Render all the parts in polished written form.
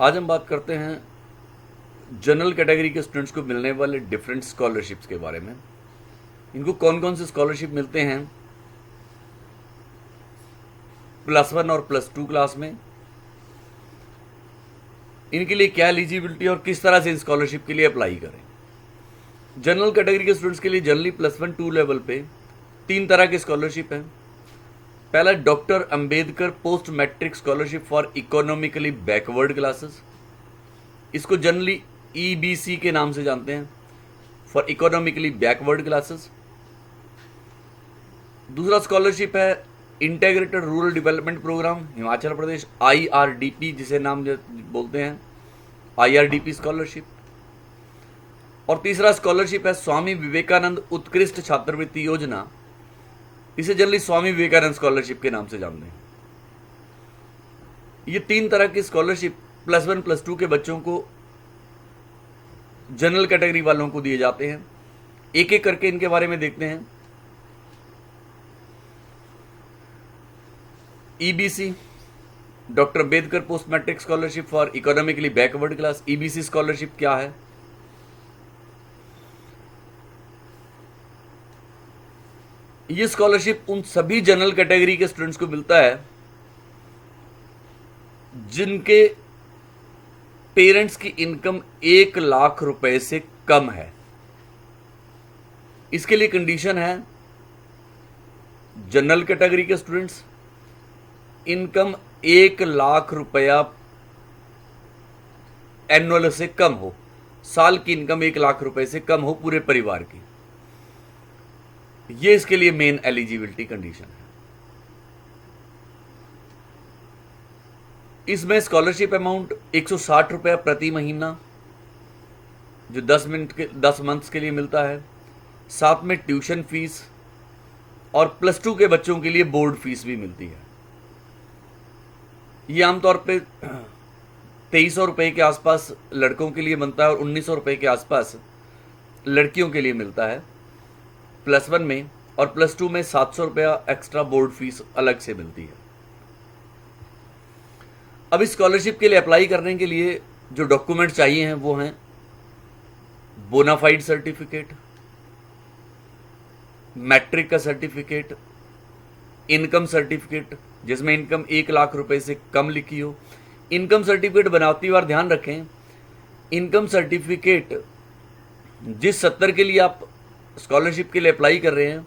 आज हम बात करते हैं जनरल कैटेगरी के स्टूडेंट्स को मिलने वाले डिफरेंट स्कॉलरशिप्स के बारे में। इनको कौन कौन से स्कॉलरशिप मिलते हैं +1 और +2 क्लास में, इनके लिए क्या एलिजिबिलिटी और किस तरह से इन स्कॉलरशिप के लिए अप्लाई करें। जनरल कैटेगरी के स्टूडेंट्स के लिए जनरली +1 2 लेवल पे 3 तरह की स्कॉलरशिप है। पहला, doctor Ambedkar post matric scholarship for economically backward classes, इसको जनरली EBC के नाम से जानते हैं, फॉर इकोनॉमिकली बैकवर्ड क्लासेस। दूसरा स्कॉलरशिप है integrated rural development programme Himachal Pradesh, IRDP जिसे नाम बोलते हैं, IRDP स्कॉलरशिप। और तीसरा स्कॉलरशिप है स्वामी विवेकानंद उत्कृष्ट छात्रवृत्ति योजना, इसे जनरली स्वामी विवेकानंद स्कॉलरशिप के नाम से जानते हैं। ये 3 तरह की स्कॉलरशिप +1 +2 के बच्चों को जनरल कैटेगरी वालों को दिए जाते हैं। एक एक करके इनके बारे में देखते हैं। EBC, doctor Ambedkar post matric scholarship for economically backward class. EBC scholarship क्या है? ये स्कॉलरशिप उन सभी जनरल कैटेगरी के स्टूडेंट्स को मिलता है जिनके पेरेंट्स की इनकम 1 लाख रुपए से कम है। इसके लिए कंडीशन है जनरल कैटेगरी के स्टूडेंट्स इनकम 1 लाख रुपया एनुअल से कम हो, साल की इनकम 1 लाख रुपए से कम हो पूरे परिवार की। ये इसके लिए मेन एलिजिबिलिटी कंडीशन है। इसमें स्कॉलरशिप अमाउंट 160 रुपया प्रति महीना जो 10 मंथ्स के लिए मिलता है, साथ में ट्यूशन फीस और +2 के बच्चों के लिए बोर्ड फीस भी मिलती है। ये आमतौर पे 2300 रुपए के आसपास लड़कों के लिए बनता है और 1900 रुपए के आसपास लड़कियों के लिए मिलता है +1 में, और +2 में 700 रुपया एक्स्ट्रा बोर्ड फीस अलग से मिलती है। अब इस स्कॉलरशिप के लिए अप्लाई करने के लिए जो डॉक्यूमेंट चाहिए हैं वो हैं बोनाफाइड सर्टिफिकेट, मैट्रिक का सर्टिफिकेट, इनकम सर्टिफिकेट जिसमें इनकम 1 लाख रुपए से कम लिखी हो। इनकम सर्टिफिकेट बनाती बार ध्यान रखें, इनकम सर्टिफिकेट जिस 70 के लिए आप स्कॉलरशिप के लिए अप्लाई कर रहे हैं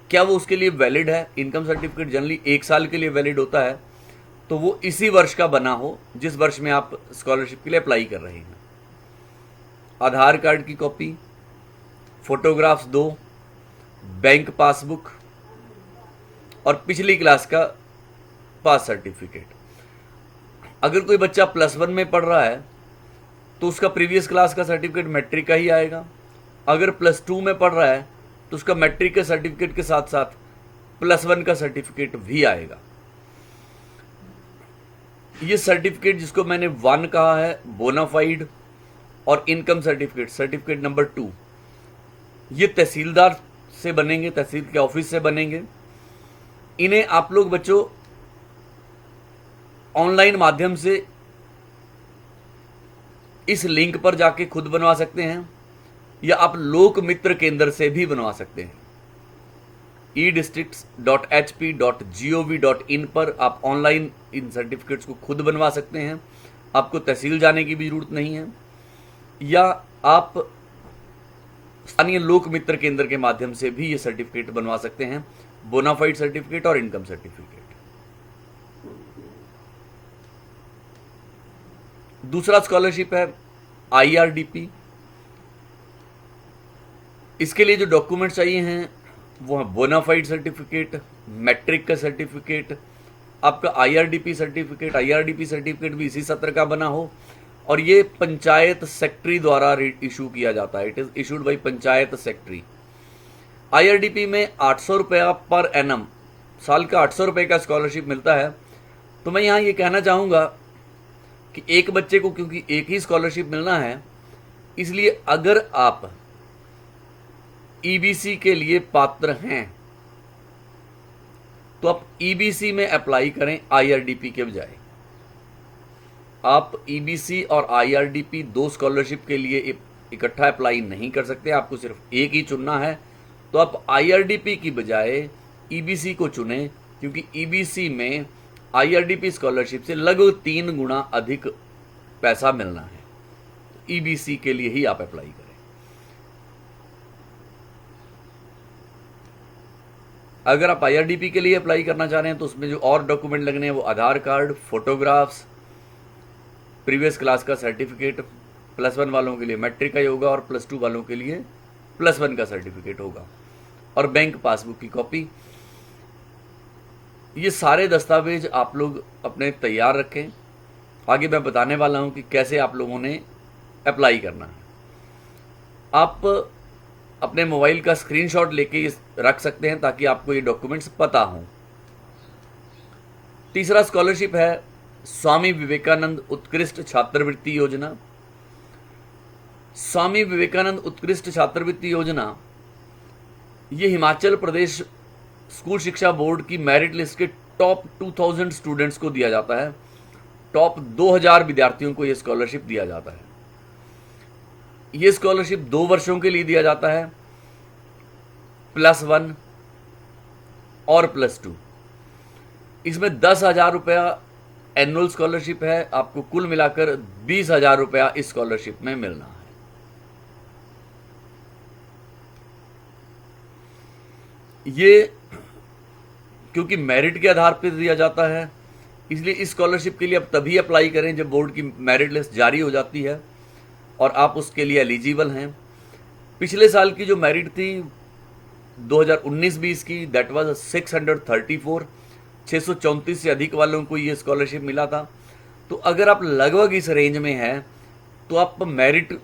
क्या वो उसके लिए वैलिड है। इनकम सर्टिफिकेट जनरली 1 साल के लिए वैलिड होता है, तो वो इसी वर्ष का बना हो जिस वर्ष में आप स्कॉलरशिप के लिए अप्लाई कर रहे हैं। आधार कार्ड की कॉपी, फोटोग्राफ्स 2, बैंक पासबुक और पिछली क्लास का पास सर्टिफिकेट। अगर कोई बच्चा +1 में पढ़ रहा है तो उसका प्रीवियस क्लास का सर्टिफिकेट मैट्रिक का ही आएगा। अगर +2 में पढ़ रहा है तो उसका मैट्रिक के सर्टिफिकेट के साथ साथ +1 का सर्टिफिकेट भी आएगा। ये सर्टिफिकेट जिसको मैंने 1 कहा है बोनाफाइड और इनकम सर्टिफिकेट, सर्टिफिकेट नंबर 2, ये तहसीलदार से बनेंगे, तहसील के ऑफिस से बनेंगे। इन्हें आप लोग बच्चों ऑनलाइन माध्यम से इस लिंक पर जाके खुद बनवा सकते हैं या आप लोक मित्र केंद्र से भी बनवा सकते हैं। edistricts.hp.gov.in पर आप ऑनलाइन इन सर्टिफिकेट्स को खुद बनवा सकते हैं, आपको तहसील जाने की भी जरूरत नहीं है, या आप स्थानीय लोक मित्र केंद्र के माध्यम से भी ये सर्टिफिकेट बनवा सकते हैं, बोनाफाइड सर्टिफिकेट और इनकम सर्टिफिकेट। दूसरा स्कॉलरशिप है IRDP। इसके लिए जो डॉक्यूमेंट चाहिए हैं वो है बोनाफाइड सर्टिफिकेट, मैट्रिक का सर्टिफिकेट, आपका IRDP सर्टिफिकेट भी इसी सत्र का बना हो, और ये पंचायत सेक्रेटरी द्वारा इशू किया जाता है। It is issued by panchayat secretary. IRDP में 800 रुपया पर एनम, साल का 800 रुपये का स्कॉलरशिप मिलता है। तो मैं यहाँ ये कहना चाहूँगा कि एक बच्चे को क्योंकि एक ही स्कॉलरशिप मिलना है, इसलिए अगर आप EBC के लिए पात्र हैं तो आप EBC में अप्लाई करें IRDP के बजाय। आप ईबीसी और आईआरडीपी दो स्कॉलरशिप के लिए इकट्ठा अप्लाई नहीं कर सकते, आपको सिर्फ एक ही चुनना है। तो आप आईआरडीपी की बजाय ईबीसी को चुनें, क्योंकि ईबीसी में आईआरडीपी स्कॉलरशिप से लगभग 3 गुना अधिक पैसा मिलना है। ईबीसी के लिए ही आप अप्लाई करें। अगर आप आईआरडीपी के लिए अप्लाई करना चाह रहे हैं तो उसमें जो और डॉक्यूमेंट लगने हैं वो आधार कार्ड, फोटोग्राफ्स, प्रीवियस क्लास का सर्टिफिकेट, +1 वालों के लिए मैट्रिक का ही होगा और +2 वालों के लिए +1 का सर्टिफिकेट होगा, और बैंक पासबुक की कॉपी। ये सारे दस्तावेज आप लोग अपने तैयार रखें। आगे मैं बताने वाला हूं कि कैसे आप लोगों ने अप्लाई करना है। आप अपने मोबाइल का स्क्रीनशॉट लेके रख सकते हैं ताकि आपको ये डॉक्यूमेंट्स पता हों। तीसरा स्कॉलरशिप है स्वामी विवेकानंद उत्कृष्ट छात्रवृत्ति योजना। स्वामी विवेकानंद उत्कृष्ट छात्रवृत्ति योजना ये हिमाचल प्रदेश स्कूल शिक्षा बोर्ड की मेरिट लिस्ट के टॉप 2000 स्टूडेंट्स को दिया जाता है। टॉप 2000 विद्यार्थियों को यह स्कॉलरशिप दिया जाता है। यह स्कॉलरशिप 2 वर्षों के लिए दिया जाता है, +1 और +2। इसमें 10,000 रुपया एनुअल स्कॉलरशिप है। आपको कुल मिलाकर 20,000 रुपया इस स्कॉलरशिप में मिलना है। ये क्योंकि मेरिट के आधार पर दिया जाता है, इसलिए इस स्कॉलरशिप के लिए आप तभी अप्लाई करें जब बोर्ड की मेरिट लिस्ट जारी हो जाती है और आप उसके लिए एलिजिबल हैं। पिछले साल की जो मेरिट थी 2019-20 की, दैट वाज 634, 634 से अधिक वालों को ये स्कॉलरशिप मिला था। तो अगर आप लगभग इस रेंज में हैं तो आप मेरिट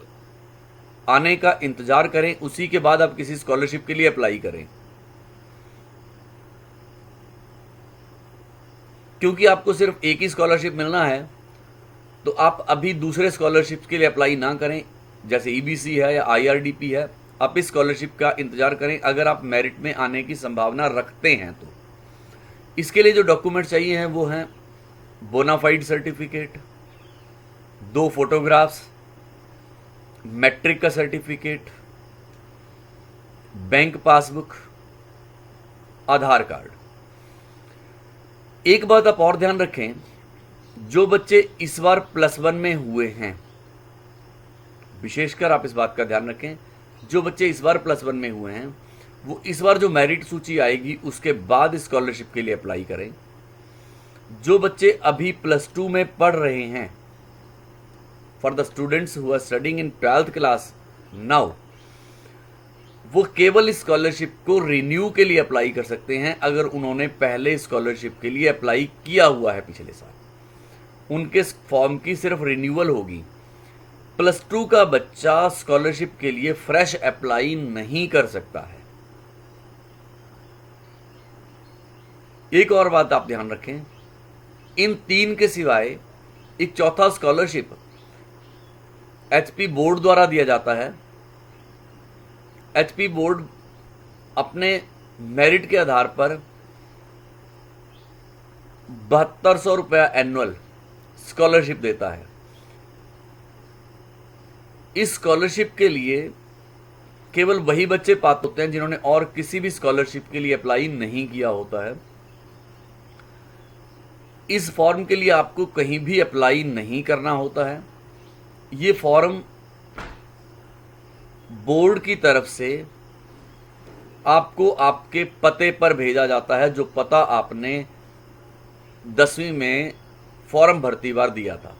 आने का इंतजार करें, उसी के बाद आप किसी स्कॉलरशिप के लिए अप्लाई करें। क्योंकि आपको सिर्फ एक ही स्कॉलरशिप मिलना है तो आप अभी दूसरे स्कॉलरशिप के लिए अप्लाई ना करें, जैसे ईबीसी है या आईआरडीपी है। आप इस स्कॉलरशिप का इंतजार करें अगर आप मेरिट में आने की संभावना रखते हैं तो। इसके लिए जो डॉक्यूमेंट चाहिए हैं वो हैं बोनाफाइड सर्टिफिकेट, 2 फोटोग्राफ्स, मैट्रिक का सर्टिफिकेट, बैंक पासबुक, आधार कार्ड। एक बात आप और ध्यान रखें, जो बच्चे इस बार +1 में हुए हैं, विशेषकर आप इस बात का ध्यान रखें, जो बच्चे इस बार +1 में हुए हैं वो इस बार जो मेरिट सूची आएगी उसके बाद स्कॉलरशिप के लिए अप्लाई करें। जो बच्चे अभी +2 में पढ़ रहे हैं, for the students who are studying in 12th class now, वो केवल स्कॉलरशिप को रिन्यू के लिए अप्लाई कर सकते हैं अगर उन्होंने पहले स्कॉलरशिप के लिए अप्लाई किया हुआ है पिछले साल। उनके फॉर्म की सिर्फ रिन्यूअल होगी। +2 का बच्चा स्कॉलरशिप के लिए फ्रेश अप्लाई नहीं कर सकता है। एक और बात आप ध्यान रखें, इन 3 के सिवाय एक चौथा स्कॉलरशिप एचपी बोर्ड द्वारा दिया जाता है। एचपी बोर्ड अपने मेरिट के आधार पर 7200 रुपया एनुअल स्कॉलरशिप देता है। इस स्कॉलरशिप के लिए केवल वही बच्चे पात्र होते हैं जिन्होंने और किसी भी स्कॉलरशिप के लिए अप्लाई नहीं किया होता है। इस फॉर्म के लिए आपको कहीं भी अप्लाई नहीं करना होता है। ये फॉर्म बोर्ड की तरफ से आपको आपके पते पर भेजा जाता है, जो पता आपने 10वीं में फॉर्म भरती बार दिया था।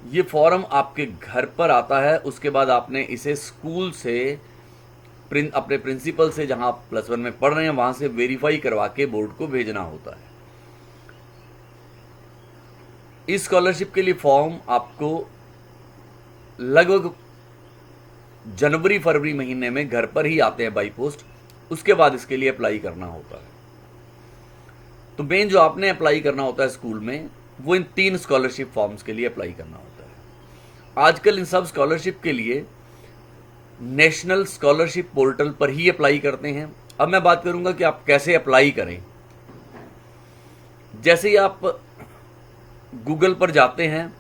ये फॉर्म आपके घर पर आता है। उसके बाद आपने इसे स्कूल से अपने प्रिंसिपल से, जहां आप +1 में पढ़ रहे हैं, वहां से वेरीफाई करवा के बोर्ड को भेजना होता है। इस स्कॉलरशिप के लिए फॉर्म आपको लगभग जनवरी-फरवरी महीने में घर पर ही आते हैं बाई पोस्ट। उसके बाद इसके लिए अप्लाई करना होता है। तो मेन जो आपने अप्लाई करना होता है स्कूल में, वो इन 3 स्कॉलरशिप फॉर्म्स के लिए अप्लाई करना होता है। आजकल इन सब स्कॉलरशिप के लिए नेशनल स्कॉलरशिप पोर्टल पर ही अप्लाई करते हैं। अब मैं बात करूंगा कि आप कैसे अप्लाई करें। जैसे ही आप गूगल पर जाते हैं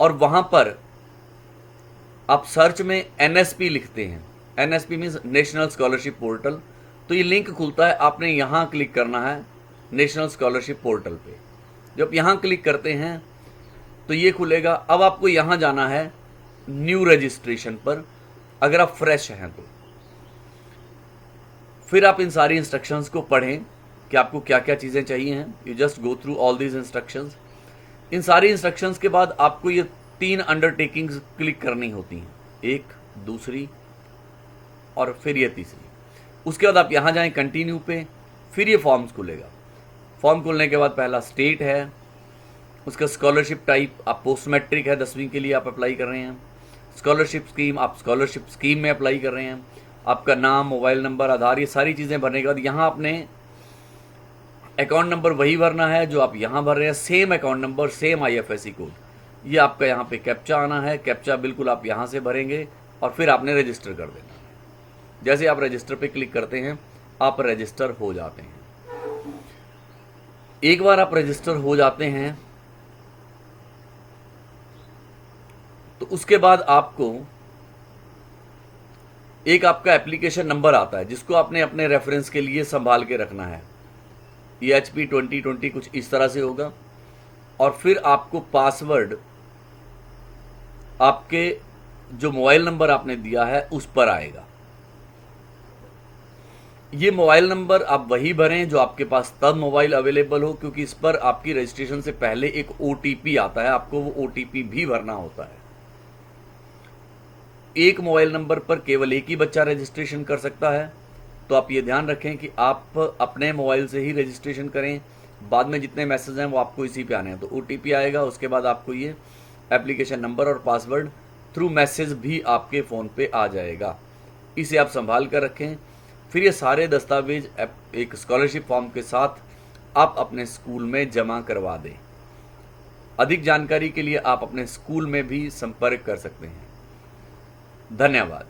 और वहां पर आप सर्च में एनएसपी लिखते हैं, NSP means national scholarship portal, तो ये लिंक खुलता है, आपने यहां क्लिक करना है नेशनल स्कॉलरशिप पोर्टल पे। जब यहां क्लिक करते हैं तो ये खुलेगा। अब आपको यहां जाना है न्यू रजिस्ट्रेशन पर, अगर आप फ्रेश हैं तो। फिर आप इन सारी इंस्ट्रक्शंस को पढ़ें कि आपको क्या क्या चीजें चाहिए हैं। You just go through all these instructions. इन सारी इंस्ट्रक्शंस के बाद आपको ये 3 अंडरटेकिंग्स क्लिक करनी होती हैं, एक, दूसरी और फिर ये तीसरी। उसके बाद आप यहां जाएं कंटिन्यू पे, फिर ये फॉर्म्स खुलेगा। फॉर्म खुलने के बाद पहला स्टेट है, उसका स्कॉलरशिप टाइप आप पोस्ट मैट्रिक है, 10वीं के लिए आप अप्लाई कर रहे हैं। स्कॉलरशिप स्कीम आप स्कॉलरशिप स्कीम में अप्लाई कर रहे हैं। आपका नाम, मोबाइल नंबर, आधार, ये सारी चीज़ें भरने के बाद यहाँ आपने अकाउंट नंबर वही भरना है जो आप यहाँ भर रहे हैं, same account number, same IFSC code. ये आपका यहाँ पे कैप्चा आना है, कैप्चा बिल्कुल आप यहाँ से भरेंगे और फिर आपने रजिस्टर कर देना है। जैसे आप रजिस्टर पे क्लिक करते हैं आप रजिस्टर हो जाते हैं। एक बार आप रजिस्टर हो जाते हैं तो उसके बाद आपको एक आपका एप्लीकेशन नंबर आता है जिसको आपने अपने रेफरेंस के लिए संभाल के रखना है। ये HP 2020 कुछ इस तरह से होगा। और फिर आपको पासवर्ड आपके जो मोबाइल नंबर आपने दिया है उस पर आएगा। ये मोबाइल नंबर आप वही भरें जो आपके पास तब मोबाइल अवेलेबल हो, क्योंकि इस पर आपकी रजिस्ट्रेशन से पहले एक OTP आता है, आपको वो OTP भी भरना होता है। एक मोबाइल नंबर पर केवल एक ही बच्चा रजिस्ट्रेशन कर सकता है, तो आप ये ध्यान रखें कि आप अपने मोबाइल से ही रजिस्ट्रेशन करें। बाद में जितने मैसेज हैं वो आपको इसी पे आने हैं। तो OTP आएगा, उसके बाद आपको ये एप्लीकेशन नंबर और पासवर्ड थ्रू मैसेज भी आपके फ़ोन पे आ जाएगा। इसे आप संभाल कर रखें। फिर ये सारे दस्तावेज एक स्कॉलरशिप फॉर्म के साथ आप अपने स्कूल में जमा करवा दें। अधिक जानकारी के लिए आप अपने स्कूल में भी संपर्क कर सकते हैं। धन्यवाद।